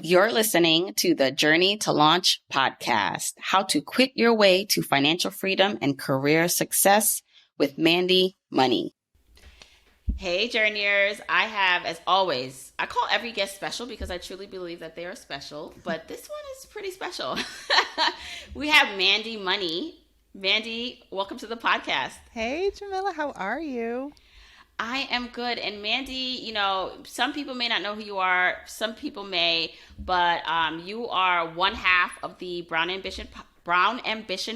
You're listening to the Journey to Launch podcast, how to quit your way to financial freedom and career success with Mandi Money. Hey, Journeyers. I have, as always, I call every guest special because I truly believe that they are special, but this one is pretty special. We have Mandi Money. Mandi, welcome to the podcast. Hey, Jamila, how are you? I am good. And Mandi, some people may not know who you are, some people may, but you are one half of the Brown Ambition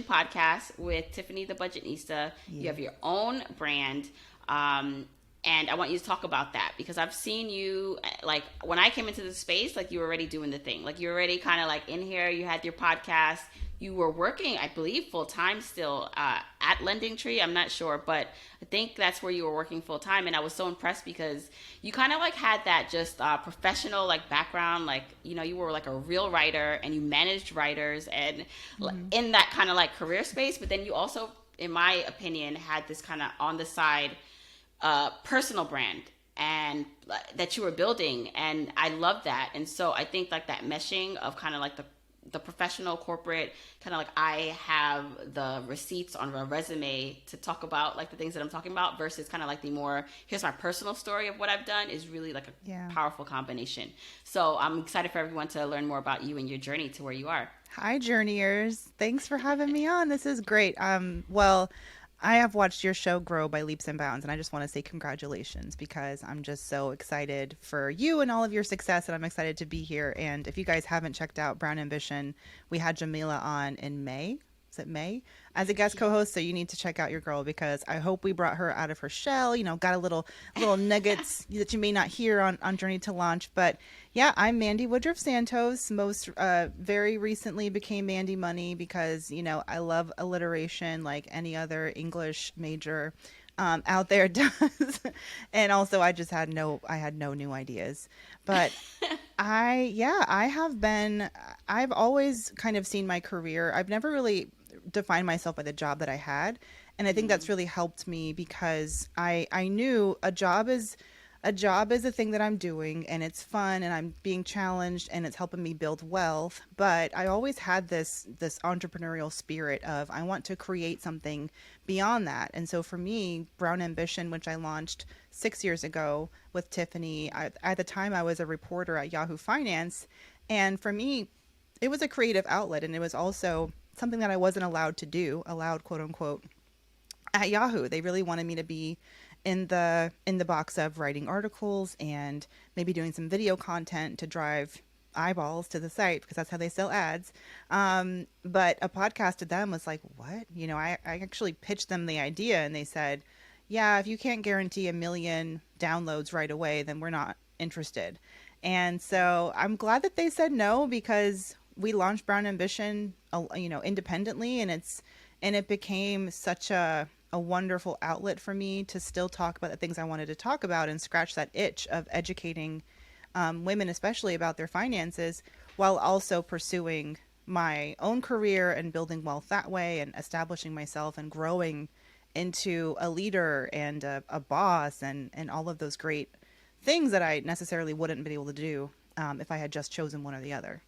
podcast with Tiffany the Budgetnista. Yeah. You have your own brand. And I want you to talk about that because I've seen you, like, when I came into the space, like, you were already doing the thing. Like, you were already kind of, like, in here. You had your podcast. You were working, I believe, full-time still at Lending Tree. I'm not sure, but I think that's where you were working full-time. And I was so impressed because you kind of, like, had that just professional, like, background. Like, you were, like, a real writer and you managed writers and in that kind of, like, career space. But then you also, in my opinion, had this kind of on the side personal brand and that you were building, and I love that. And so I think like that meshing of kind of like the professional corporate kind of like I have the receipts on a resume to talk about like the things that I'm talking about versus kind of like the more here's my personal story of what I've done is really like a powerful combination. So I'm excited for everyone to learn more about you and your journey to where you are. Hi, Journeyers. Thanks for having me on. This is great. Well, I have watched your show grow by leaps and bounds, and I just want to say congratulations because I'm just so excited for you and all of your success, and I'm excited to be here. And if you guys haven't checked out Brown Ambition, we had Jamila on in May. Is it May? As a guest co-host, so you need to check out your girl because I hope we brought her out of her shell, got a little nuggets that you may not hear on Journey to Launch. But yeah, I'm Mandi Woodruff Santos. Very recently became Mandi Money because, I love alliteration like any other English major out there does. And also I had no new ideas. But I've always kind of seen my career. I've never really defined myself by the job that I had. And I think that's really helped me because I knew a job is a thing that I'm doing and it's fun and I'm being challenged and it's helping me build wealth. But I always had this entrepreneurial spirit of I want to create something beyond that. And so for me, Brown Ambition, which I launched 6 years ago with Tiffany, at the time I was a reporter at Yahoo Finance. And for me, it was a creative outlet and it was also something that I wasn't allowed to do, quote unquote, at Yahoo. They really wanted me to be in the box of writing articles and maybe doing some video content to drive eyeballs to the site because that's how they sell ads. But a podcast to them was like, what? I actually pitched them the idea and they said, yeah, if you can't guarantee 1 million downloads right away, then we're not interested. And so I'm glad that they said no because we launched Brown Ambition, independently, and it became such a wonderful outlet for me to still talk about the things I wanted to talk about and scratch that itch of educating women, especially about their finances, while also pursuing my own career and building wealth that way and establishing myself and growing into a leader and a boss and all of those great things that I necessarily wouldn't have been able to do if I had just chosen one or the other.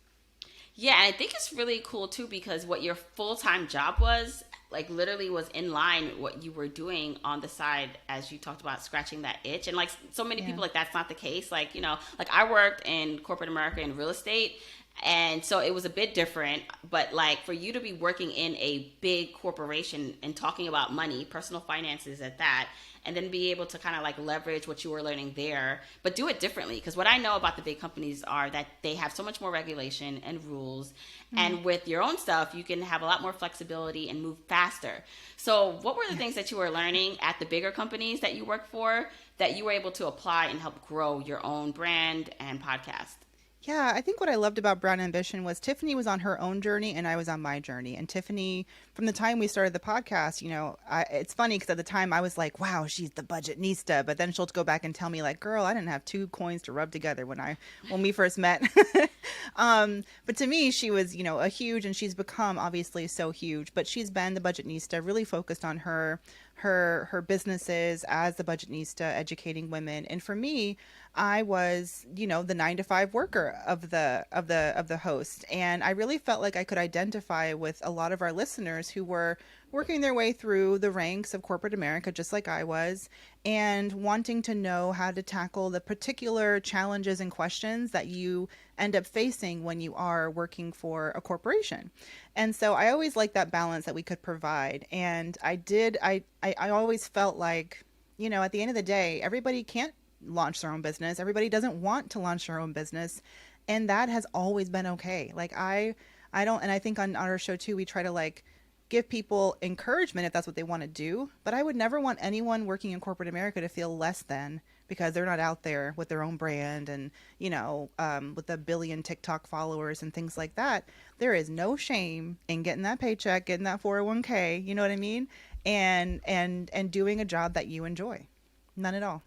Yeah, and I think it's really cool too because what your full-time job was, like literally was in line with what you were doing on the side as you talked about scratching that itch. And like so many people, like that's not the case. Like, like I worked in corporate America in real estate. And so it was a bit different, but like for you to be working in a big corporation and talking about money, personal finances at that, and then be able to kind of like leverage what you were learning there, but do it differently. Because what I know about the big companies are that they have so much more regulation and rules. Mm-hmm. And with your own stuff, you can have a lot more flexibility and move faster. So what were the things that you were learning at the bigger companies that you worked for that you were able to apply and help grow your own brand and podcast? Yeah, I think what I loved about Brown Ambition was Tiffany was on her own journey and I was on my journey. And Tiffany, from the time we started the podcast, it's funny because at the time I was like, wow, she's the budgetnista. But then she'll go back and tell me like, girl, I didn't have 2 coins to rub together when we first met. But to me, she was, a huge, and she's become obviously so huge, but she's been the budgetnista, really focused on her businesses as the budgetnista, educating women. And for me, I was, the 9 to 5 worker of the host. And I really felt like I could identify with a lot of our listeners who were working their way through the ranks of corporate America, just like I was, and wanting to know how to tackle the particular challenges and questions that you end up facing when you are working for a corporation. And so I always liked that balance that we could provide. And I always felt like, at the end of the day, everybody can't launch their own business. Everybody doesn't want to launch their own business. And that has always been okay. Like I don't, and I think on our show too, we try to give people encouragement if that's what they want to do. But I would never want anyone working in corporate America to feel less than because they're not out there with their own brand and, with a billion TikTok followers and things like that. There is no shame in getting that paycheck, getting that 401k, you know what I mean? And doing a job that you enjoy. None at all.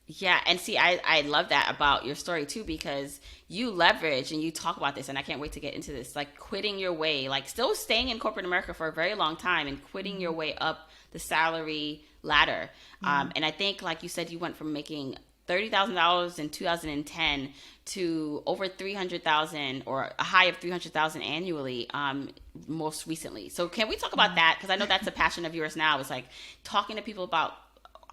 Yeah, and see, I love that about your story too, because you leverage and you talk about this, and I can't wait to get into this, quitting your way, still staying in corporate America for a very long time and quitting your way up the salary ladder. And I think, like you said, you went from making $30,000 in 2010 to over 300,000 or a high of 300,000 annually most recently. So can we talk about that? Because I know that's a passion of yours now. It's talking to people about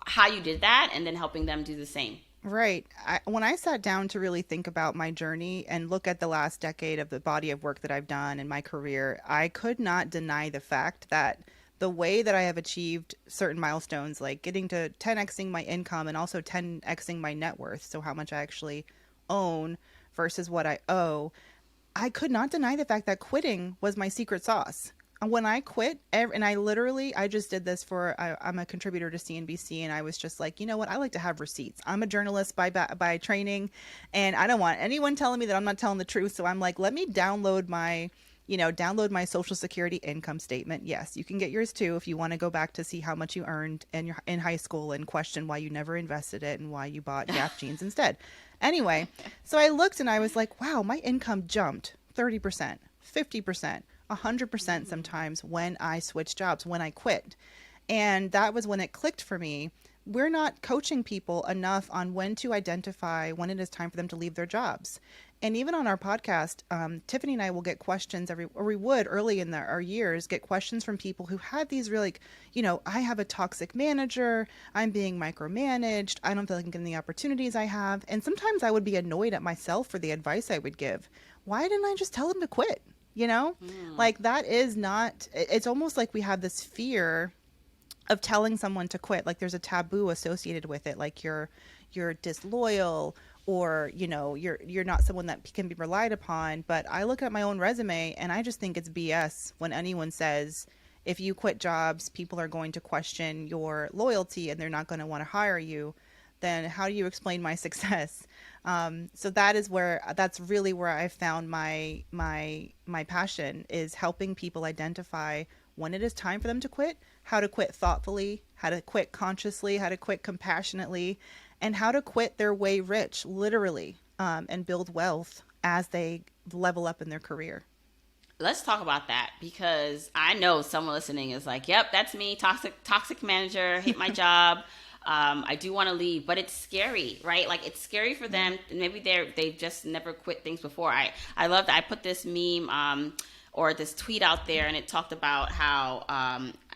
how you did that and then helping them do the same. Right. When I sat down to really think about my journey and look at the last decade of the body of work that I've done in my career, I could not deny the fact that the way that I have achieved certain milestones, like getting to 10xing my income and also 10xing my net worth, so how much I actually own versus what I owe, I could not deny the fact that quitting was my secret sauce. When I quit, and I just did this I'm a contributor to CNBC, and I was just like, you know what? I like to have receipts. I'm a journalist by training, and I don't want anyone telling me that I'm not telling the truth. So I'm like, let me download my Social Security income statement. Yes, you can get yours too if you want to go back to see how much you earned in high school and question why you never invested it and why you bought Gap jeans instead. Anyway, so I looked and I was like, wow, my income jumped 30%, 50%. 100% sometimes when I switched jobs, when I quit. And that was when it clicked for me. We're not coaching people enough on when to identify when it is time for them to leave their jobs. And even on our podcast, Tiffany and I will get questions we would early in our years get questions from people who had these really, I have a toxic manager, I'm being micromanaged, I don't feel like I'm getting the opportunities I have. And sometimes I would be annoyed at myself for the advice I would give. Why didn't I just tell them to quit? That is not, it's almost like we have this fear of telling someone to quit. Like there's a taboo associated with it. Like you're disloyal or, you're not someone that can be relied upon. But I look at my own resume and I just think it's BS when anyone says, if you quit jobs, people are going to question your loyalty and they're not going to want to hire you. Then how do you explain my success? So that's really where I found my passion, is helping people identify when it is time for them to quit, how to quit thoughtfully, how to quit consciously, how to quit compassionately, and how to quit their way rich, literally, and build wealth as they level up in their career. Let's talk about that, because I know someone listening is like, yep, that's me, toxic manager, hate my job. I do want to leave, but it's scary, right? It's scary for them. Maybe they've just never quit things before. I love that. I put this meme or this tweet out there, and it talked about how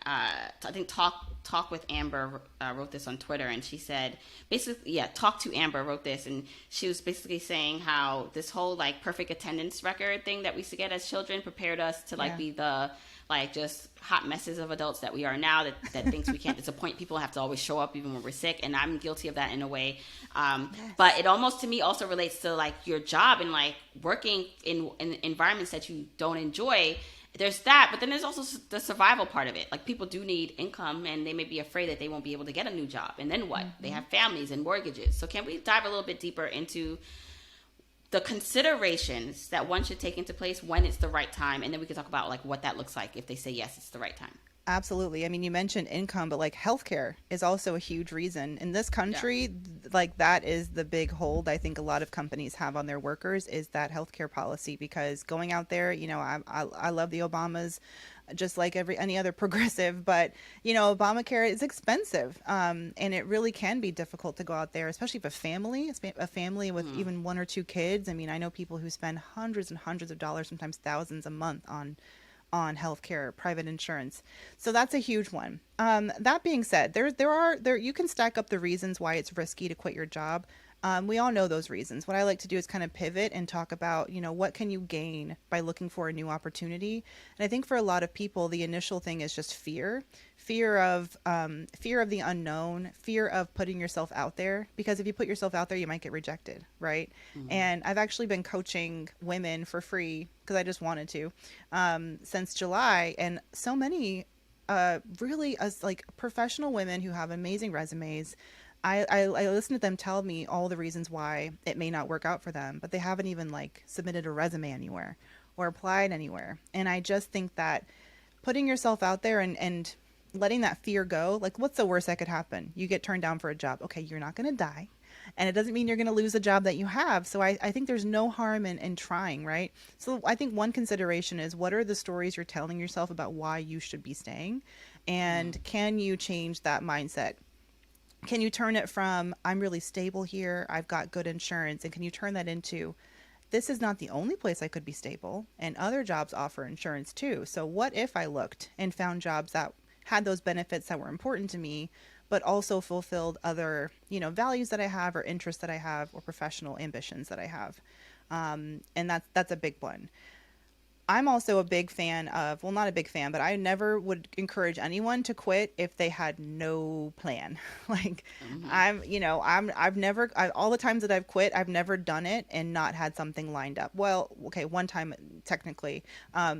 I think Talk with Amber wrote this on Twitter, and she said basically, Talk to Amber wrote this, and she was basically saying how this whole perfect attendance record thing that we used to get as children prepared us to be the just hot messes of adults that we are now, that thinks we can't disappoint people, have to always show up even when we're sick. And I'm guilty of that in a way. Yes. But it almost to me also relates to your job and working in environments that you don't enjoy. There's that, but then there's also the survival part of it. People do need income, and they may be afraid that they won't be able to get a new job. And then what? Mm-hmm. They have families and mortgages. So can we dive a little bit deeper into the considerations that one should take into place when it's the right time, and then we can talk about what that looks like if they say yes, it's the right time. Absolutely. I mean, you mentioned income, but like healthcare is also a huge reason in this country. Like that is the big hold I think a lot of companies have on their workers is that healthcare policy. Because going out there, I love the Obamas, just like any other progressive, but Obamacare is expensive, and it really can be difficult to go out there, especially if a family with even one or two kids. I mean, I know people who spend hundreds and hundreds of dollars, sometimes thousands a month on healthcare, private insurance. So that's a huge one. That being said, there you can stack up the reasons why it's risky to quit your job. We all know those reasons. What I like to do is kind of pivot and talk about, what can you gain by looking for a new opportunity? And I think for a lot of people, the initial thing is just fear of the unknown, fear of putting yourself out there. Because if you put yourself out there, you might get rejected, right? And I've actually been coaching women for free because I just wanted to since July, and so many really as like professional women who have amazing resumes. I listen to them tell me all the reasons why it may not work out for them, but they haven't even like submitted a resume anywhere or applied anywhere. And I just think that putting yourself out there and letting that fear go, like what's the worst that could happen? You get turned down for a job. Okay, you're not going to die. And it doesn't mean you're going to lose a job that you have. So I think there's no harm in trying, right? So I think one consideration is what are the stories you're telling yourself about why you should be staying? And can you change that mindset? Can you turn it from, I'm really stable here, I've got good insurance, and can you turn that into, this is not the only place I could be stable, and other jobs offer insurance too. So what if I looked and found jobs that had those benefits that were important to me, but also fulfilled other, values that I have or interests that I have or professional ambitions that I have? And that's a big one. I'm also a big fan of, well, not a big fan, but I never would encourage anyone to quit if they had no plan. Like all the times that I've quit, I've never done it and not had something lined up. Well, okay, one time technically,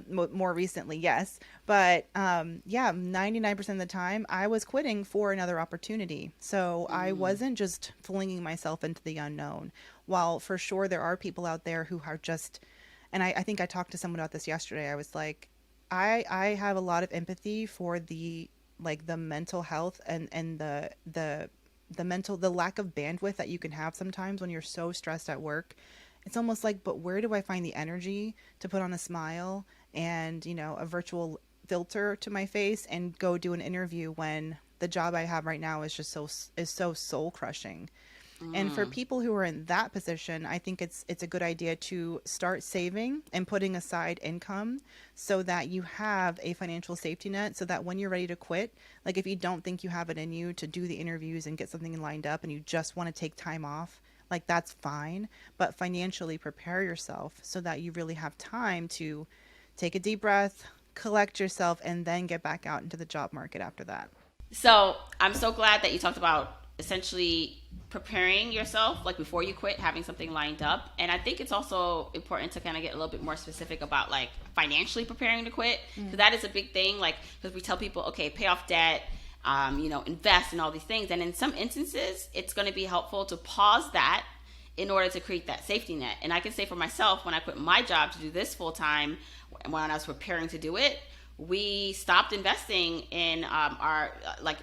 more recently, yes. But 99% of the time I was quitting for another opportunity. So I wasn't just flinging myself into the unknown. While for sure there are people out there who are just, and I think I talked to someone about this yesterday. I was like, I have a lot of empathy for the mental health and the lack of bandwidth that you can have sometimes when you're so stressed at work. It's almost like, but where do I find the energy to put on a smile and, a virtual filter to my face and go do an interview when the job I have right now is just so soul crushing. And for people who are in that position, I think it's a good idea to start saving and putting aside income so that you have a financial safety net, so that when you're ready to quit, like if you don't think you have it in you to do the interviews and get something lined up and you just want to take time off, like that's fine, but financially prepare yourself so that you really have time to take a deep breath, collect yourself, and then get back out into the job market after that. So I'm so glad that you talked about essentially preparing yourself like before you quit, having something lined up. And I think it's also important to kind of get a little bit more specific about like financially preparing to quit, because that is a big thing. Like, because we tell people, okay, pay off debt, invest in all these things, and in some instances it's going to be helpful to pause that in order to create that safety net. And I can say for myself, when I quit my job to do this full time, when I was preparing to do it, we stopped investing in our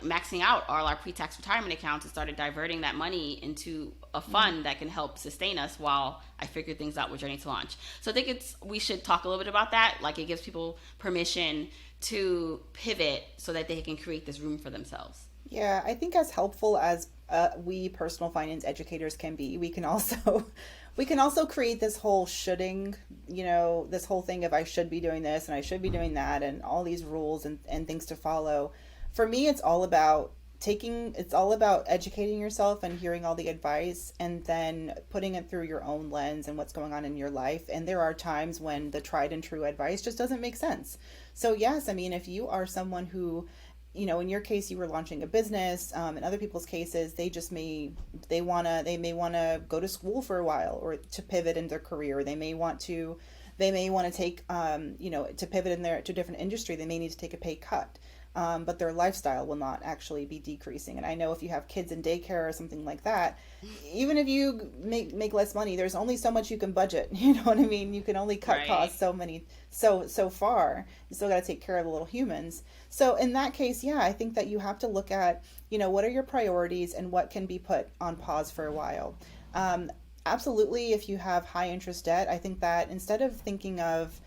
maxing out all our pre-tax retirement accounts and started diverting that money into a fund that can help sustain us while I figure things out with Journey to Launch. So I think we should talk a little bit about that. Like, it gives people permission to pivot so that they can create this room for themselves. Yeah, I think as helpful as we personal finance educators can be, we can also create this whole shoulding, this whole thing of I should be doing this and I should be doing that and all these rules and things to follow. For me, it's all about educating yourself and hearing all the advice and then putting it through your own lens and what's going on in your life. And there are times when the tried and true advice just doesn't make sense. So yes, I mean, if you are someone who, in your case, you were launching a business. In other people's cases, they may want to go to school for a while or to pivot in their career. They may want to take, to pivot to a different industry. They may need to take a pay cut. but their lifestyle will not actually be decreasing. And I know if you have kids in daycare or something like that, even if you make less money, there's only so much you can budget. You know what I mean? You can only cut Right. costs so far. You still got to take care of the little humans. So in that case, yeah, I think that you have to look at, what are your priorities and what can be put on pause for a while. Absolutely, if you have high interest debt, I think that instead of thinking of,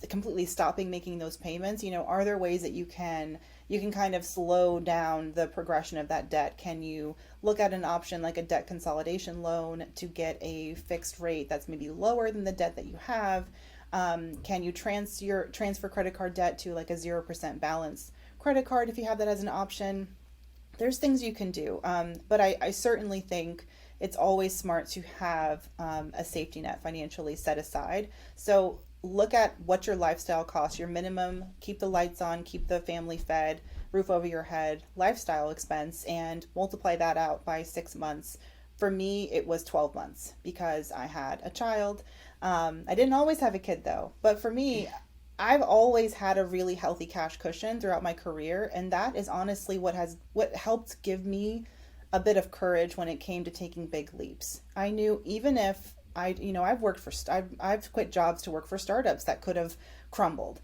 completely stopping making those payments, are there ways that you can kind of slow down the progression of that debt? Can you look at an option like a debt consolidation loan to get a fixed rate that's maybe lower than the debt that you have? Can you transfer credit card debt to like a 0% balance credit card if you have that as an option? There's things you can do, but I certainly think it's always smart to have a safety net financially set aside. So look at what your lifestyle costs, your minimum, keep the lights on, keep the family fed, roof over your head, lifestyle expense, and multiply that out by 6 months. For me, it was 12 months because I had a child. I didn't always have a kid though, but for me, I've always had a really healthy cash cushion throughout my career, and that is honestly what helped give me a bit of courage when it came to taking big leaps. I knew even if I've quit jobs to work for startups that could have crumbled,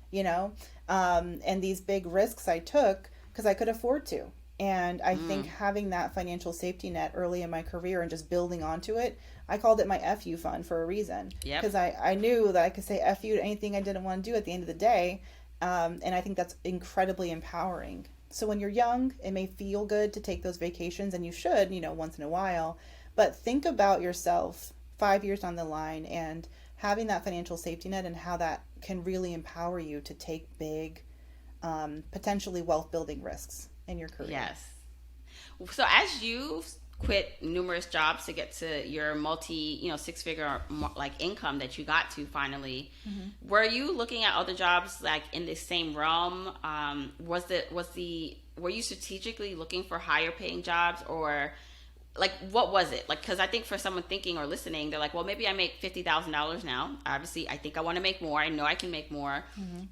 and these big risks I took because I could afford to. And I think having that financial safety net early in my career and just building onto it, I called it my FU fund for a reason. Yep. Because I knew that I could say FU to anything I didn't want to do at the end of the day. And I think that's incredibly empowering. So when you're young, it may feel good to take those vacations, and you should, once in a while. But think about yourself 5 years down the line and having that financial safety net and how that can really empower you to take big, potentially wealth building risks in your career. Yes. So as you quit numerous jobs to get to your six-figure like income that you got to finally, were you looking at other jobs like in the same realm? Were you strategically looking for higher paying jobs, or like what was it like? Because I think for someone thinking or listening, they're like, well, maybe I make $50,000 now. Obviously I think I want to make more. I know I can make more.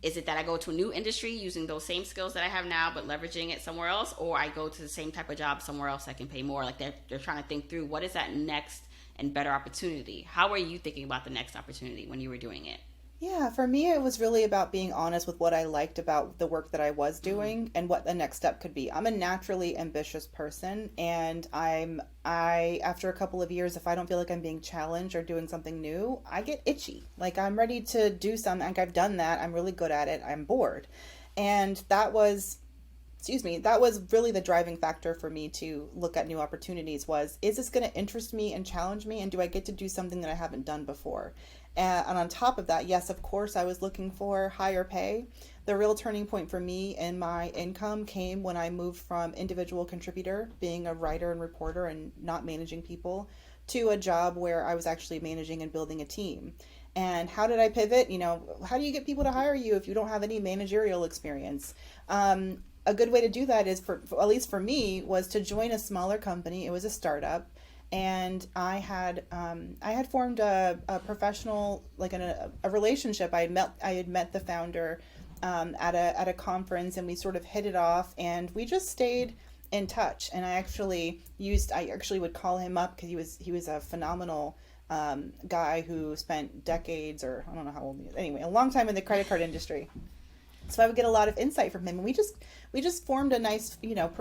Is it that I go to a new industry using those same skills that I have now but leveraging it somewhere else, or I go to the same type of job somewhere else that can pay more? Like they're trying to think through what is that next and better opportunity. How were you thinking about the next opportunity when you were doing it? Yeah, for me, it was really about being honest with what I liked about the work that I was doing and what the next step could be. I'm a naturally ambitious person, and after a couple of years, if I don't feel like I'm being challenged or doing something new, I get itchy. Like I'm ready to do something. Like I've done that. I'm really good at it. I'm bored. And that was really the driving factor for me to look at new opportunities is this going to interest me and challenge me? And do I get to do something that I haven't done before? And on top of that, yes, of course, I was looking for higher pay. The real turning point for me in my income came when I moved from individual contributor, being a writer and reporter and not managing people, to a job where I was actually managing and building a team. And how did I pivot? How do you get people to hire you if you don't have any managerial experience? A good way to do that is, at least for me, was to join a smaller company. It was a startup. And I had formed a professional, like a relationship. I had met the founder at a conference, and we sort of hit it off, and we just stayed in touch. And I actually would call him up because he was a phenomenal guy who spent decades, or I don't know how old he is. Anyway, a long time in the credit card industry. So I would get a lot of insight from him, and we just formed a nice,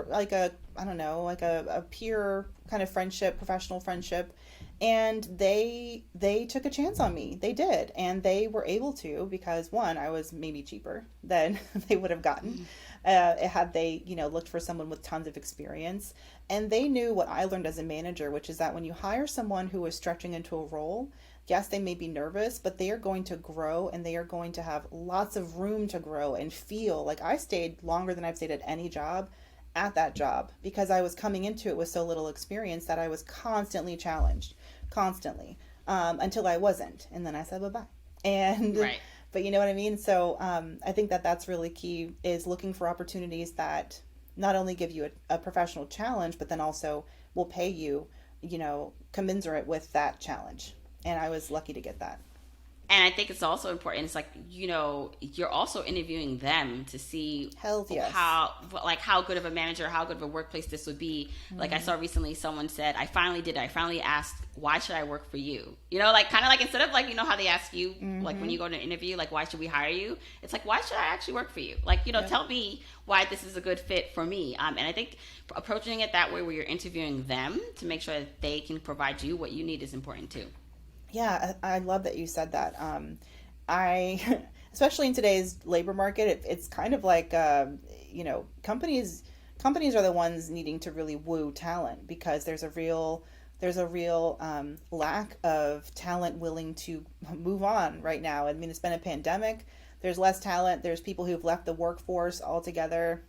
like a peer kind of friendship, professional friendship. And they took a chance on me. They did, and they were able to, because one, I was maybe cheaper than they would have gotten had they looked for someone with tons of experience. And they knew what I learned as a manager, which is that when you hire someone who is stretching into a role, yes, they may be nervous, but they are going to grow, and they are going to have lots of room to grow and feel like I stayed longer than I've stayed at any job at that job, because I was coming into it with so little experience that I was constantly challenged, until I wasn't. And then I said bye-bye. And, right. But you know what I mean? So I think that's really key, is looking for opportunities that not only give you a professional challenge, but then also will pay you, commensurate with that challenge. And I was lucky to get that. And I think it's also important. It's like, you know, you're also interviewing them to see how good of a manager, how good of a workplace this would be. Like I saw recently someone said, I finally asked, why should I work for you? You know, like kind of like instead of like, you know how they ask you, like when you go to an interview, like why should we hire you? It's like, why should I actually work for you? Like, you know, tell me why this is a good fit for me. And I think approaching it that way where you're interviewing them to make sure that they can provide you what you need is important too. Yeah, I love that you said that. I, especially in today's labor market, it's kind of like, you know, companies are the ones needing to really woo talent because there's a real lack of talent willing to move on right now. I mean, it's been a pandemic. There's less talent. There's people who've left the workforce altogether.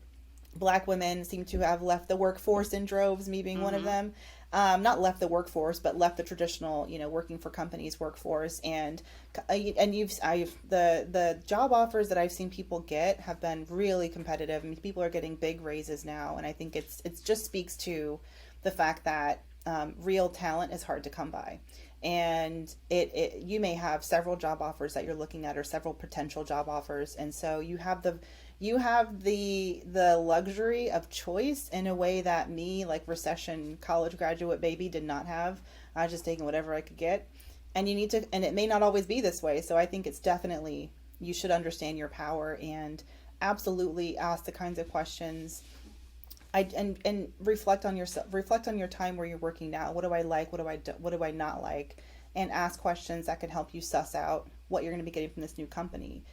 Black women seem to have left the workforce in droves, me being one of them. Not left the workforce, but left the traditional, you know, working for companies workforce. And the job offers that I've seen people get have been really competitive. I mean, people are getting big raises now, and I think it just speaks to the fact that real talent is hard to come by. And you may have several job offers that you're looking at, or several potential job offers, and so you have the luxury of choice in a way that me, like recession college graduate baby, did not have. I was just taking whatever I could get, and it may not always be this way. So I think it's definitely, you should understand your power and absolutely ask the kinds of questions. And reflect on yourself, reflect on your time where you're working now. What do I like? What do I not like? And ask questions that can help you suss out what you're going to be getting from this new company.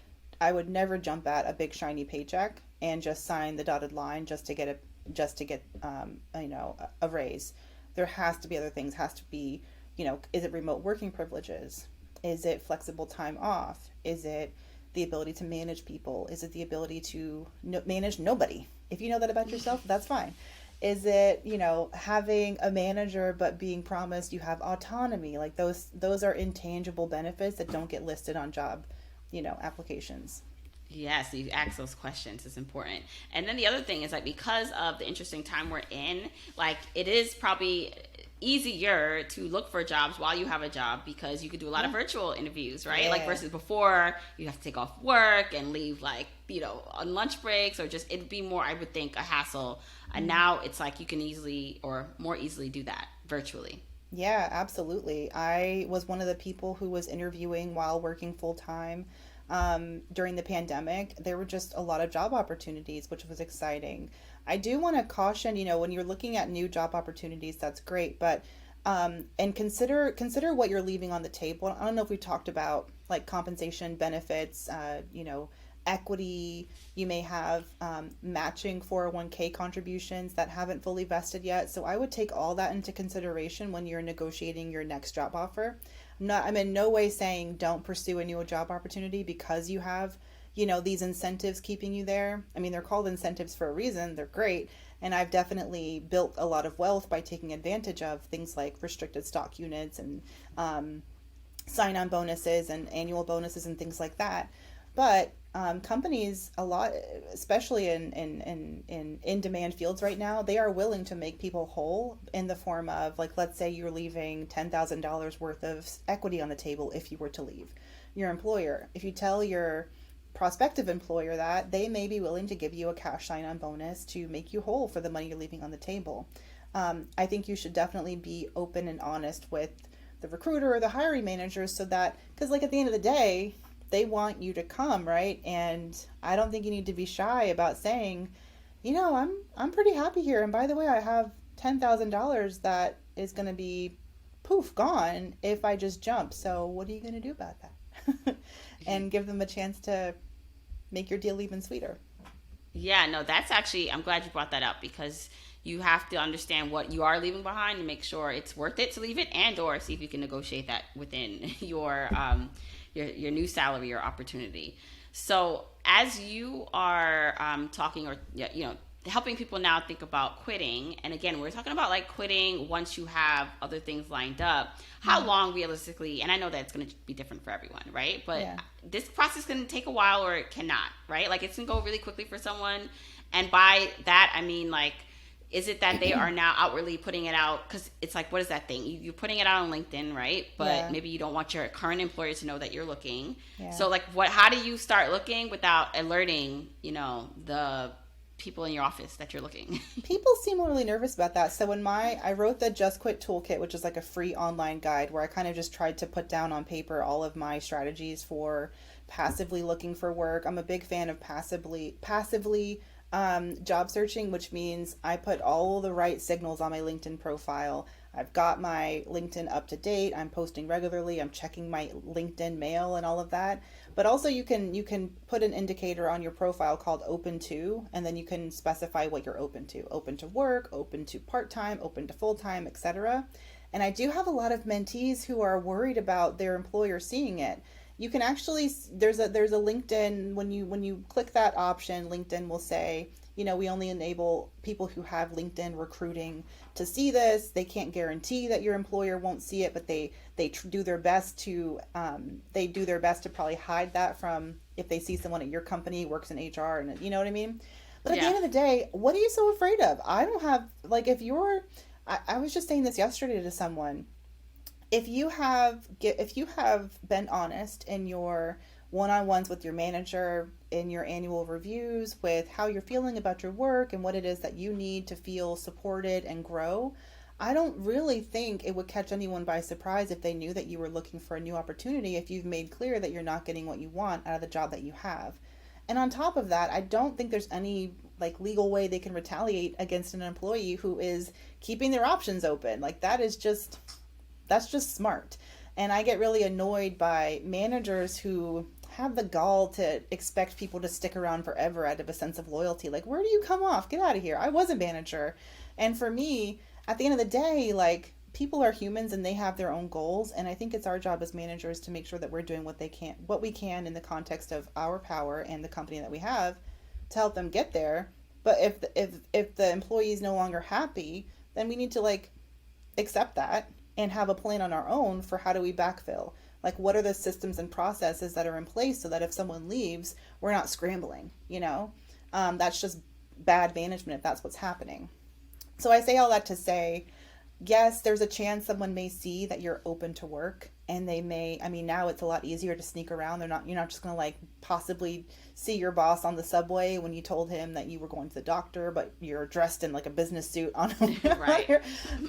I would never jump at a big shiny paycheck and just sign the dotted line just to get you know, a raise. There has to be other things. Has to be, you know, is it remote working privileges? Is it flexible time off? Is it the ability to manage people? Is it the ability to manage nobody? If you know that about yourself, that's fine. Is it, you know, having a manager but being promised you have autonomy? Like those are intangible benefits that don't get listed on job, you know, applications. Yes, you ask those questions. It's important. And then the other thing is, like, because of the interesting time we're in, like, it is probably easier to look for jobs while you have a job because you could do a lot of virtual interviews, right? Like versus before you have to take off work and leave, like, you know, on lunch breaks, or just it'd be more, I would think, a hassle. And now it's like you can easily or more easily do that virtually. Yeah, absolutely. I was one of the people who was interviewing while working full time. During the pandemic, there were just a lot of job opportunities, which was exciting. I do want to caution, you know, when you're looking at new job opportunities, that's great, but and consider what you're leaving on the table. I don't know if we talked about like compensation, benefits, you know, equity. You may have matching 401k contributions that haven't fully vested yet. So I would take all that into consideration when you're negotiating your next job offer. I'm in no way saying don't pursue a new job opportunity because you have, you know, these incentives keeping you there. I mean, they're called incentives for a reason. They're great. And I've definitely built a lot of wealth by taking advantage of things like restricted stock units and sign-on bonuses and annual bonuses and things like that. But companies, a lot, especially in demand fields right now, they are willing to make people whole in the form of, like, let's say you're leaving $10,000 worth of equity on the table if you were to leave your employer. If you tell your prospective employer that, they may be willing to give you a cash sign-on bonus to make you whole for the money you're leaving on the table. I think you should definitely be open and honest with the recruiter or the hiring manager so that, because like at the end of the day, they want you to come, right? And I don't think you need to be shy about saying, you know, I'm pretty happy here. And by the way, I have $10,000 that is going to be poof gone if I just jump. So what are you going to do about that? And give them a chance to make your deal even sweeter. Yeah, no, that's actually, I'm glad you brought that up because you have to understand what you are leaving behind and make sure it's worth it to leave it, and or see if you can negotiate that within your new salary or opportunity. So as you are talking, or you know, helping people now think about quitting, and again, we're talking about like quitting once you have other things lined up. How long realistically, and I know that it's going to be different for everyone, right? But this process can take a while or it cannot, right? Like it can go really quickly for someone. And by that, I mean like Is it that they are now outwardly putting it out? Because it's like, what is that thing? You're putting it out on LinkedIn, right? But maybe you don't want your current employer to know that you're looking. Yeah. So like, how do you start looking without alerting, the people in your office that you're looking? People seem really nervous about that. So I wrote the Just Quit Toolkit, which is like a free online guide where I kind of just tried to put down on paper all of my strategies for passively looking for work. I'm a big fan of passively job searching, which means I put all the right signals on my LinkedIn profile. I've got my LinkedIn up to date. I'm posting regularly. I'm checking my LinkedIn mail and all of that. But also you can put an indicator on your profile called open to, and then you can specify what you're open to. Open to work, open to part-time, open to full-time, etc. And I do have a lot of mentees who are worried about their employer seeing it. You can actually, there's a LinkedIn, when you click that option, LinkedIn will say, we only enable people who have LinkedIn recruiting to see this. They can't guarantee that your employer won't see it, but they do their best to probably hide that from if they see someone at your company works in HR, and you know what I mean? But at the end of the day, what are you so afraid of? I don't have, like, I was just saying this yesterday to someone. If you have been honest in your one-on-ones with your manager, in your annual reviews, with how you're feeling about your work and what it is that you need to feel supported and grow, I don't really think it would catch anyone by surprise if they knew that you were looking for a new opportunity, if you've made clear that you're not getting what you want out of the job that you have. And on top of that, I don't think there's any legal way they can retaliate against an employee who is keeping their options open. That's just smart. And I get really annoyed by managers who have the gall to expect people to stick around forever out of a sense of loyalty. Like, where do you come off? Get out of here. I was a manager. And for me, at the end of the day, people are humans and they have their own goals. And I think it's our job as managers to make sure that we're doing what we can in the context of our power and the company that we have to help them get there. But if the employee is no longer happy, then we need to accept that and have a plan on our own for how do we backfill. What are the systems and processes that are in place so that if someone leaves, we're not scrambling, That's just bad management if that's what's happening. So I say all that to say, yes, there's a chance someone may see that you're open to work, and they may, now it's a lot easier to sneak around. You're not just going to possibly see your boss on the subway when you told him that you were going to the doctor, but you're dressed in a business suit on right.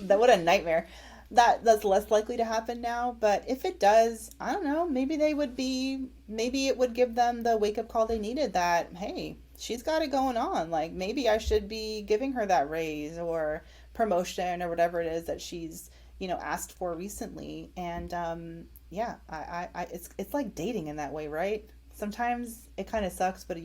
What a nightmare. That's less likely to happen now, but if it does, I don't know, maybe it would give them the wake-up call they needed that, hey, she's got it going on. Maybe I should be giving her that raise or promotion or whatever it is that she's, asked for recently. And it's like dating in that way, right? Sometimes it kind of sucks, but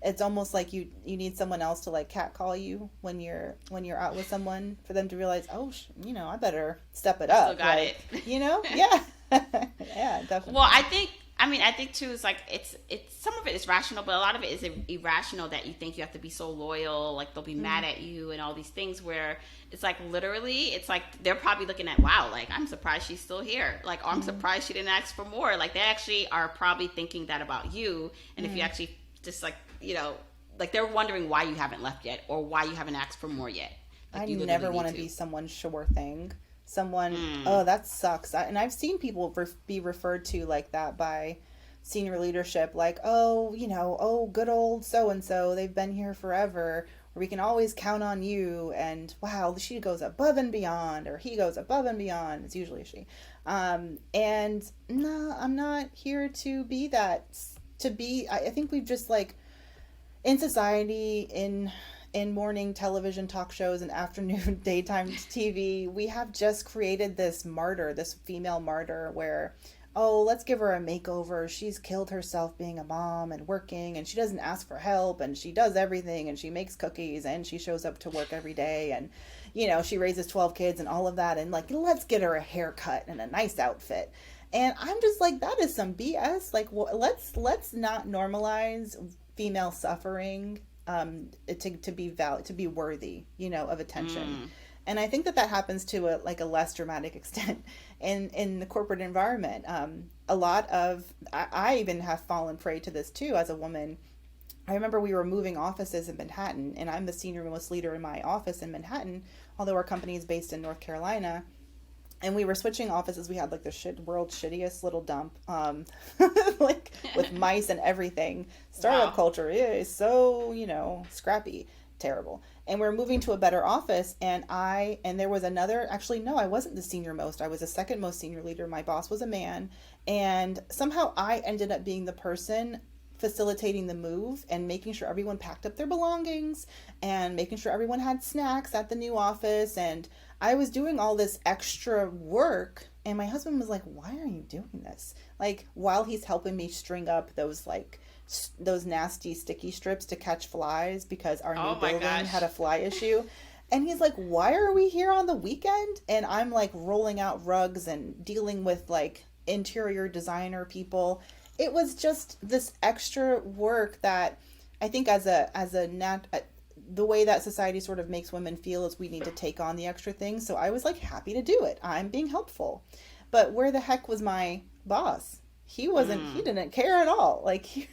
it's almost like you need someone else to catcall you when you're out with someone for them to realize, oh, I better step it up. Still got it. Yeah. Yeah, definitely. Well, I think too, it's some of it is rational, but a lot of it is irrational that you think you have to be so loyal, they'll be mad at you and all these things, where it's literally, it's they're probably looking at, wow, I'm surprised she's still here. Oh, I'm surprised she didn't ask for more. They actually are probably thinking that about you. And if you actually just they're wondering why you haven't left yet or why you haven't asked for more yet. I never want to be someone's sure thing. Oh, that sucks. And I've seen people be referred to like that by senior leadership, oh, good old so-and-so, they've been here forever, or we can always count on you, and wow, she goes above and beyond, or he goes above and beyond. It's usually she. And no, I'm not here to be that. I think we've just in society, in morning television talk shows and afternoon daytime TV, we have just created this female martyr where, oh, let's give her a makeover. She's killed herself being a mom and working, and she doesn't ask for help, and she does everything, and she makes cookies, and she shows up to work every day, and she raises 12 kids and all of that, and let's get her a haircut and a nice outfit. And I'm just that is some BS. Let's not normalize female suffering to be worthy, of attention. And I think that happens to a less dramatic extent in the corporate environment. A lot of, I even have fallen prey to this too as a woman, I remember we were moving offices in Manhattan, and I'm the senior most leader in my office in Manhattan, although our company is based in North Carolina. And we were switching offices. We had like the world's shittiest little dump, like with mice and everything. Startup culture is so, scrappy, terrible. And we're moving to a better office. And there was another, actually, no, I wasn't the senior most. I was the second most senior leader. My boss was a man. And somehow I ended up being the person facilitating the move and making sure everyone packed up their belongings and making sure everyone had snacks at the new office. And I was doing all this extra work, and my husband was like, why are you doing this? Like, while he's helping me string up those nasty sticky strips to catch flies because our new building had a fly issue. And he's like, why are we here on the weekend? And I'm like rolling out rugs and dealing with like interior designer people. It was just this extra work that I think the way that society sort of makes women feel is we need to take on the extra things. So I was like happy to do it. I'm being helpful. But where the heck was my boss? He didn't care at all. Like he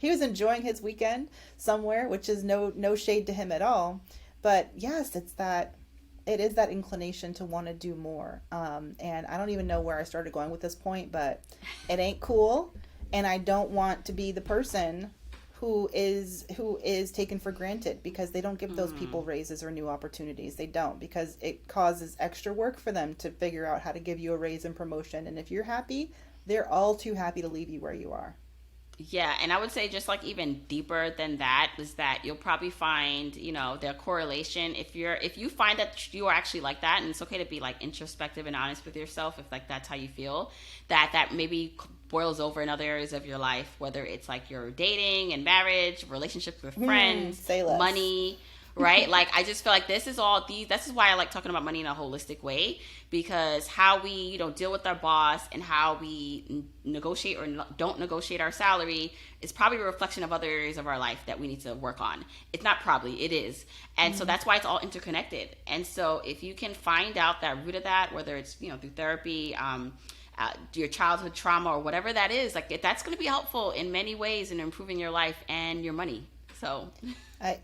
was enjoying his weekend somewhere, which is no shade to him at all. But yes, it is that inclination to want to do more. And I don't even know where I started going with this point, but it ain't cool. And I don't want to be the person who is taken for granted because they don't give those people raises or new opportunities. They don't, because it causes extra work for them to figure out how to give you a raise and promotion. And if you're happy, they're all too happy to leave you where you are. Yeah, and I would say just like even deeper than that is that you'll probably find, the correlation. If you find that you are actually like that, and it's okay to be like introspective and honest with yourself if like that's how you feel, that maybe boils over in other areas of your life, whether it's like your dating and marriage, relationships with friends, money, right? Like I just feel like this is why I like talking about money in a holistic way, because how we deal with our boss and how we negotiate or don't negotiate our salary is probably a reflection of other areas of our life that we need to work on. It's not probably, it is. And so that's why it's all interconnected. And so if you can find out that root of that, whether it's through therapy, your childhood trauma or whatever that is, like that's going to be helpful in many ways in improving your life and your money. So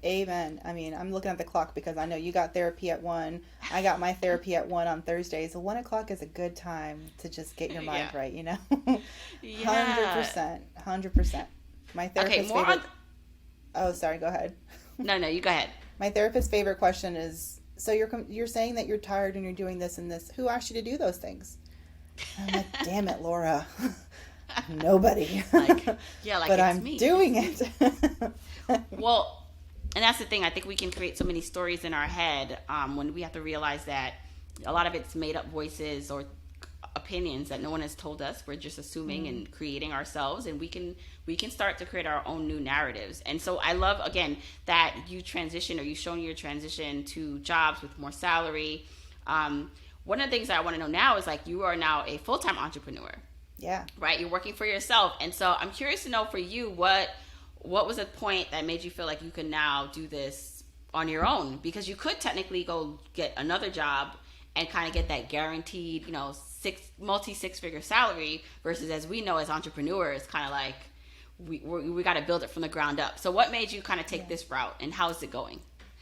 amen. I mean, I'm looking at the clock because I know you got therapy at 1. I got my therapy at 1 on Thursdays. So 1 o'clock is a good time to just get your mind right, 100%. My therapist's favorite. Oh, sorry. Go ahead. No, you go ahead. My therapist's favorite question is, so you're saying that you're tired and you're doing this and this. Who asked you to do those things? I'm like, damn it, Laura. Nobody. But I'm doing it. Well, and that's the thing. I think we can create so many stories in our head when we have to realize that a lot of it's made up voices or opinions that no one has told us. We're just assuming and creating ourselves, and we can start to create our own new narratives. And so I love, again, that you transition, or you showing your transition to jobs with more salary. One of the things that I want to know now is like you are now a full-time entrepreneur. Yeah. Right? You're working for yourself. And so I'm curious to know for you, what was a point that made you feel like you could now do this on your own? Because you could technically go get another job and kind of get that guaranteed, six-figure salary versus, as we know as entrepreneurs, kind of like we got to build it from the ground up. So what made you kind of take this route, and how is it going?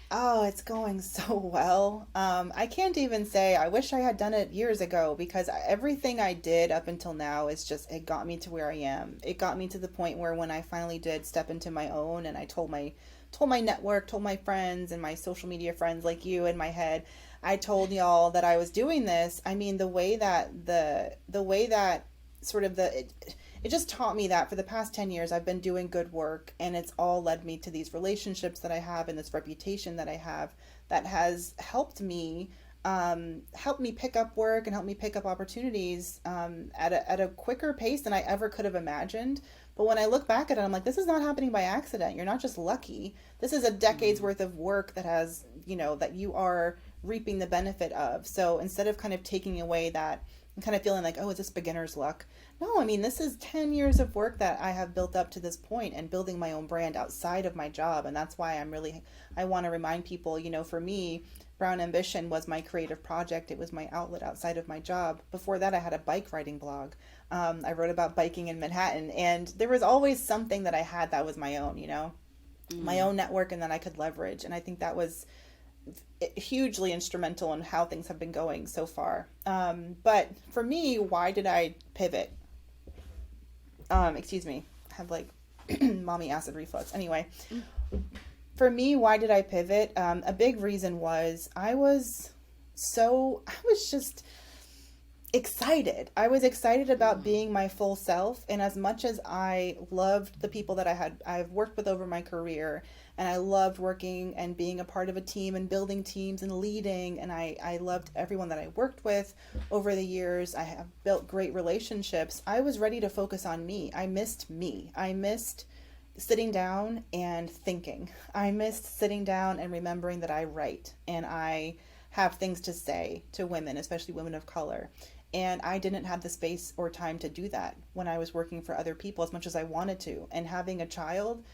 Oh, it's going so well. I can't even say I wish I had done it years ago, because everything I did up until now is just, it got me to where I am. It got me to the point where when I finally did step into my own and I told my network, told my friends and my social media friends like you in my head, I told y'all that I was doing this. I mean, the way that it just taught me that for the past 10 years, I've been doing good work, and it's all led me to these relationships that I have and this reputation that I have that has helped me pick up work and help me pick up opportunities at a quicker pace than I ever could have imagined. But when I look back at it, I'm like, this is not happening by accident. You're not just lucky. This is a decade's worth of work that has, that you are reaping the benefit of. So instead of kind of taking away that and kind of feeling like, oh, is this beginner's luck? No, I mean, this is 10 years of work that I have built up to this point and building my own brand outside of my job. And that's why I want to remind people, for me, Brown Ambition was my creative project. It was my outlet outside of my job. Before that, I had a bike riding blog. I wrote about biking in Manhattan, and there was always something that I had that was my own, my own network, and that I could leverage. And I think that was hugely instrumental in how things have been going so far. But for me, why did I pivot? Excuse me, I have like mommy acid reflux. Anyway, for me, why did I pivot? A big reason was I was just excited. I was excited about being my full self. And as much as I loved the people that I've worked with over my career, and I loved working and being a part of a team and building teams and leading, and I loved everyone that I worked with over the years. I have built great relationships. I was ready to focus on me. I missed me. I missed sitting down and thinking. I missed sitting down and remembering that I write and I have things to say to women, especially women of color. And I didn't have the space or time to do that when I was working for other people as much as I wanted to. And having a child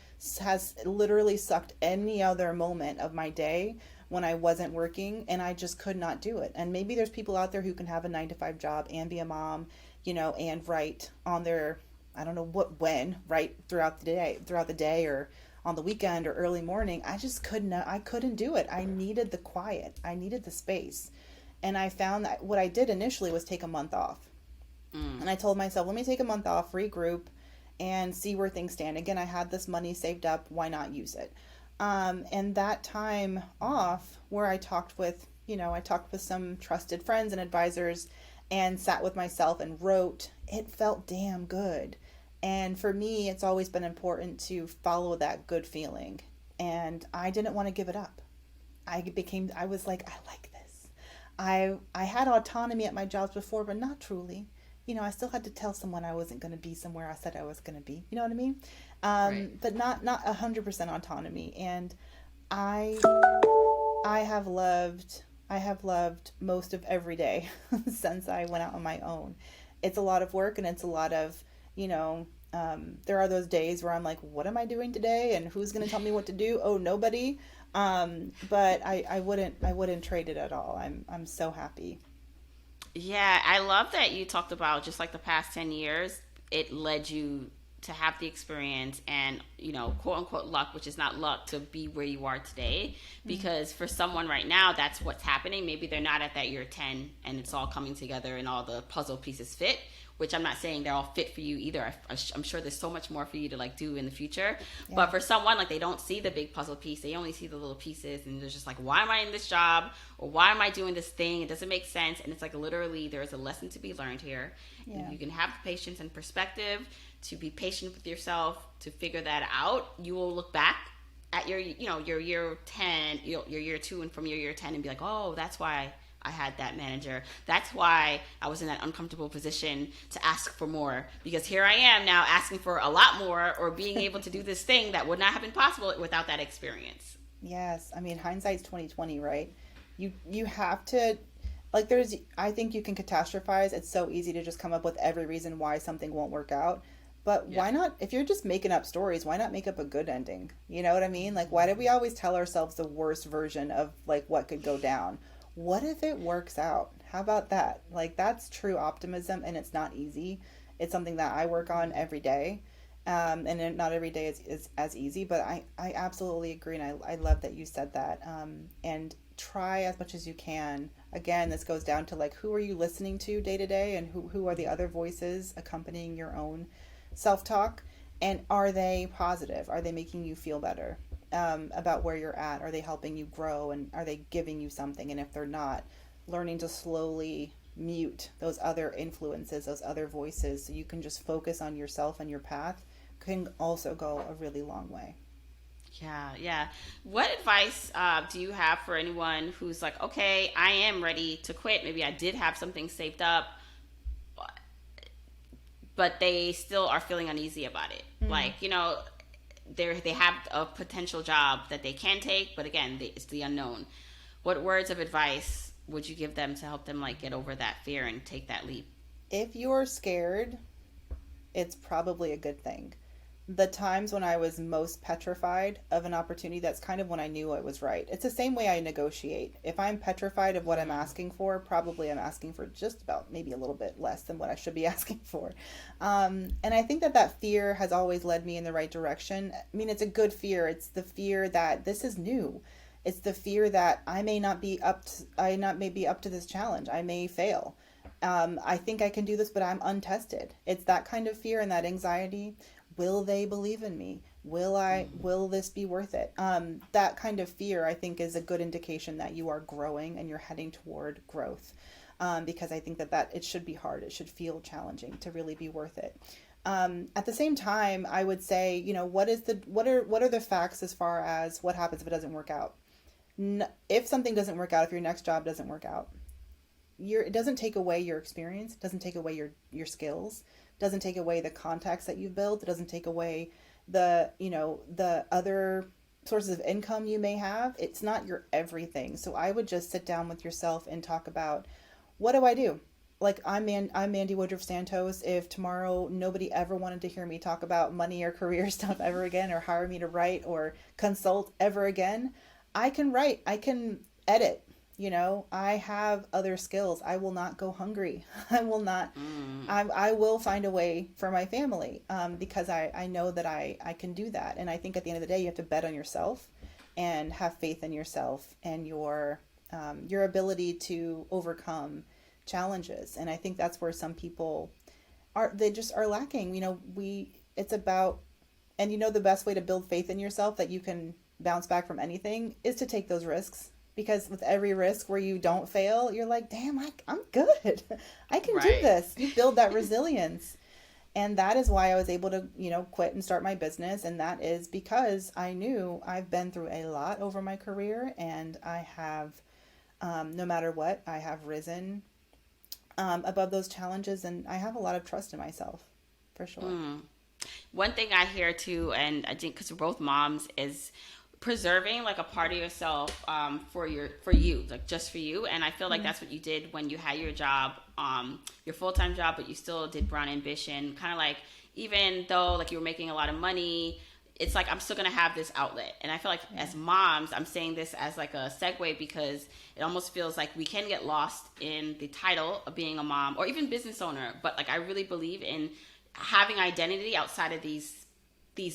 has literally sucked any other moment of my day when I wasn't working, and I just could not do it. And maybe there's people out there who can have a 9-to-5 job and be a mom, and write on their, I don't know write throughout the day or on the weekend or early morning. I couldn't do it. I needed the quiet. I needed the space. And I found that what I did initially was take a month off. And I told myself, let me take a month off, regroup, and see where things stand. Again, I had this money saved up. Why not use it? And that time off where I talked with some trusted friends and advisors and sat with myself and wrote, it felt damn good. And for me, it's always been important to follow that good feeling. And I didn't want to give it up. I was like, I like this. I had autonomy at my jobs before, but not truly. I still had to tell someone I wasn't going to be somewhere I said I was going to be. You know what I mean? Right. But not 100% autonomy. And I have loved most of every day since I went out on my own. It's a lot of work, and it's a lot of, there are those days where I'm like, what am I doing today? And who's going to tell me what to do? Oh, nobody. But I wouldn't trade it at all. I'm so happy. Yeah, I love that you talked about just like the past 10 years, it led you to have the experience and, quote unquote luck, which is not luck, to be where you are today. Because for someone right now, that's what's happening. Maybe they're not at that year 10 and it's all coming together and all the puzzle pieces fit, which I'm not saying they're all fit for you either. I'm sure there's so much more for you to do in the future. Yeah. But for someone, they don't see the big puzzle piece. They only see the little pieces, and they're just like, why am I in this job? Or why am I doing this thing? It doesn't make sense. And it's literally there's a lesson to be learned here. Yeah. And you can have the patience and perspective to be patient with yourself, to figure that out. You will look back at your year 10, your year 2, and from your year 10 and be like, oh, that's why I had that manager. That's why I was in that uncomfortable position to ask for more, because here I am now asking for a lot more, or being able to do this thing that would not have been possible without that experience. Yes. I mean, hindsight's 20/20, right? You have to, I think you can catastrophize. It's so easy to just come up with every reason why something won't work out. But why not, if you're just making up stories, why not make up a good ending? You know what I mean? Why do we always tell ourselves the worst version of what could go down? What if it works out? How about that? That's true optimism, and it's not easy. It's something that I work on every day. And not every day is as easy, but I absolutely agree. And I love that you said that. And try as much as you can. Again, this goes down to who are you listening to day to day, and who are the other voices accompanying your own self-talk, and are they positive? Are they making you feel better about where you're at? Are they helping you grow, and are they giving you something? And if they're not, learning to slowly mute those other influences, those other voices, so you can just focus on yourself and your path, can also go a really long way. Yeah. What advice do you have for anyone who's okay, I am ready to quit. Maybe I did have something saved up, but they still are feeling uneasy about it. They have a potential job that they can take, but again, it's the unknown. What words of advice would you give them to help them get over that fear and take that leap? If you're scared, it's probably a good thing. the times when I was most petrified of an opportunity, that's kind of when I knew it was right. It's the same way I negotiate. If I'm petrified of what I'm asking for, probably I'm asking for just about maybe a little bit less than what I should be asking for. And I think that fear has always led me in the right direction. I mean, it's a good fear. It's the fear that this is new. It's the fear that I may not be up to, I not may be up to this challenge. I may fail. I think I can do this, but I'm untested. It's that kind of fear and that anxiety. Will they believe in me? Will this be worth it? That kind of fear, I think, is a good indication that you are growing and you're heading toward growth. Because I think that it should be hard. It should feel challenging to really be worth it. At the same time, I would say, what are the facts as far as what happens if it doesn't work out? If something doesn't work out, if your next job doesn't work out, it doesn't take away your experience. It doesn't take away your skills. It doesn't take away the contacts that you've built. It doesn't take away the other sources of income you may have. It's not your everything. So I would just sit down with yourself and talk about, what do I do? Like, I'm Mandi Woodruff Santos. If tomorrow nobody ever wanted to hear me talk about money or career stuff ever again, or hire me to write or consult ever again, I can write, I can edit. I have other skills. I will not go hungry. I will not, I will find a way for my family, because I know that I can do that. And I think at the end of the day, you have to bet on yourself and have faith in yourself and your ability to overcome challenges. And I think that's where some people they just are lacking. It's about, and the best way to build faith in yourself that you can bounce back from anything is to take those risks. Because with every risk where you don't fail, you're like, damn, I'm good. I can do this. You build that resilience. And that is why I was able to, quit and start my business. And that is because I knew I've been through a lot over my career, and I have, no matter what, I have risen above those challenges, and I have a lot of trust in myself, for sure. One thing I hear too, and I think because we're both moms, is preserving like a part of yourself for you, like just for you. And I feel like that's what you did when you had your job, your full-time job, but you still did Brown Ambition. Kind of like, even though like you were making a lot of money, it's like, I'm still gonna have this outlet. And I feel like as moms, I'm saying this as like a segue, because it almost feels like we can get lost in the title of being a mom or even business owner. But like, I really believe in having identity outside of these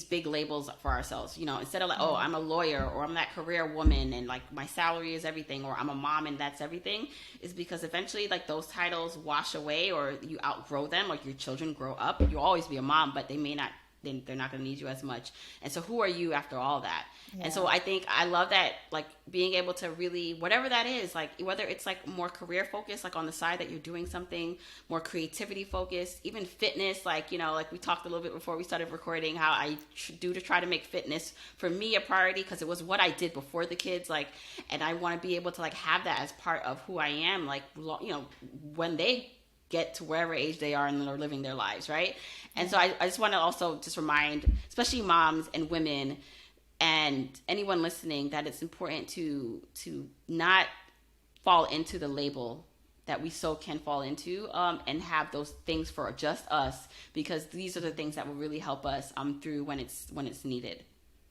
big labels for ourselves, instead of like, oh, I'm a lawyer, or I'm that career woman and like my salary is everything, or I'm a mom and that's everything, is because eventually like those titles wash away, or you outgrow them, like your children grow up. You'll always be a mom, but they're not going to need you as much. And so who are you after all that? Yeah. And so I think I love that, like being able to really, whatever that is, like whether it's like more career focused, like on the side that you're doing something more creativity focused, even fitness, like, like we talked a little bit before we started recording, how I do to try to make fitness for me a priority, because it was what I did before the kids, like, and I want to be able to like have that as part of who I am, like, when they get to wherever age they are and they're living their lives, right? And so I just want to also just remind, especially moms and women and anyone listening, that it's important to not fall into the label that we so can fall into, and have those things for just us, because these are the things that will really help us through when it's needed.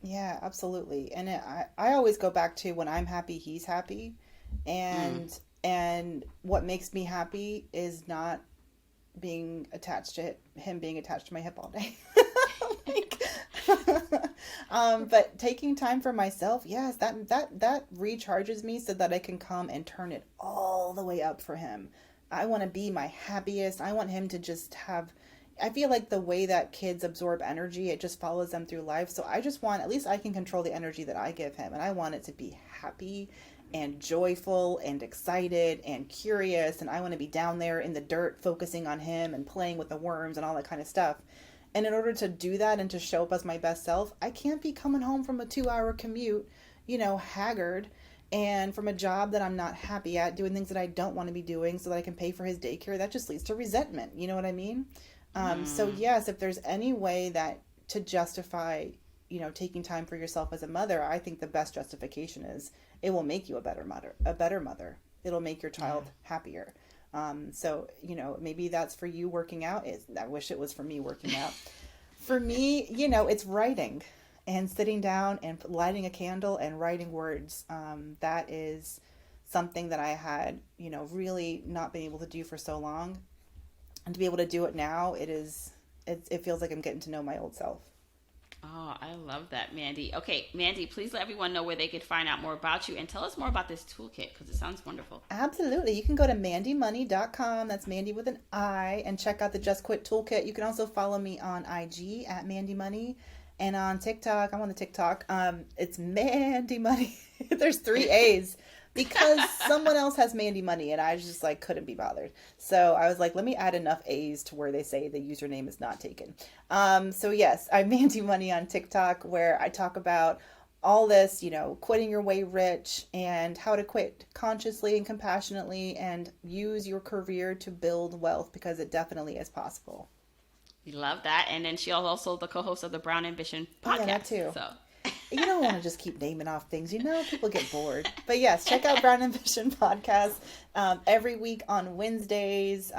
Yeah, absolutely. And I always go back to, when I'm happy, he's happy. And what makes me happy is not being attached to him being attached to my hip all day. But taking time for myself, yes, that recharges me so that I can come and turn it all the way up for him. I want to be my happiest. I want him to just have, I feel like the way that kids absorb energy, it just follows them through life. So I just want, at least I can control the energy that I give him. And I want it to be happy and joyful and excited and curious. And I want to be down there in the dirt focusing on him and playing with the worms and all that kind of stuff. And in order to do that and to show up as my best self, I can't be coming home from a 2-hour commute, haggard, and from a job that I'm not happy at, doing things that I don't want to be doing so that I can pay for his daycare. That just leads to resentment. You know what I mean? So yes, if there's any way that to justify, taking time for yourself as a mother, I think the best justification is it will make you a better mother. It'll make your child happier. So, maybe that's for you working out. I wish it was for me working out. For me, you know, it's writing and sitting down and lighting a candle and writing words. That is something that I had, you know, really not been able to do for so long. And to be able to do it now, it feels like I'm getting to know my old self. Oh, I love that, Mandi. Okay, Mandi, please let everyone know where they could find out more about you and tell us more about this toolkit because it sounds wonderful. Absolutely. You can go to mandymoney.com. That's Mandi with an I, and check out the Just Quit Toolkit. You can also follow me on IG at Mandi Money, and on TikTok. I'm on the TikTok. It's Mandi Money. There's 3 A's because someone else has Mandi Money, and I just like couldn't be bothered. So I was like, let me add enough A's to where they say the username is not taken. So yes, I'm Mandi Money on TikTok, where I talk about all this, you know, quitting your way rich and how to quit consciously and compassionately and use your career to build wealth, because it definitely is possible. We love that. And then she also the co-host of the Brown Ambition podcast. Oh, yeah, that too. So you don't want to just keep naming off things, you know, people get bored. But yes, check out Brown Ambition podcast every week on Wednesdays.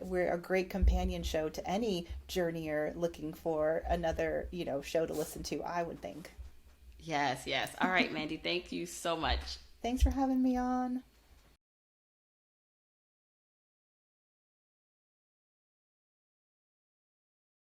We're a great companion show to any journeyer looking for another, you know, show to listen to, I would think. yes. All right, Mandi, thank you so much. Thanks for having me on.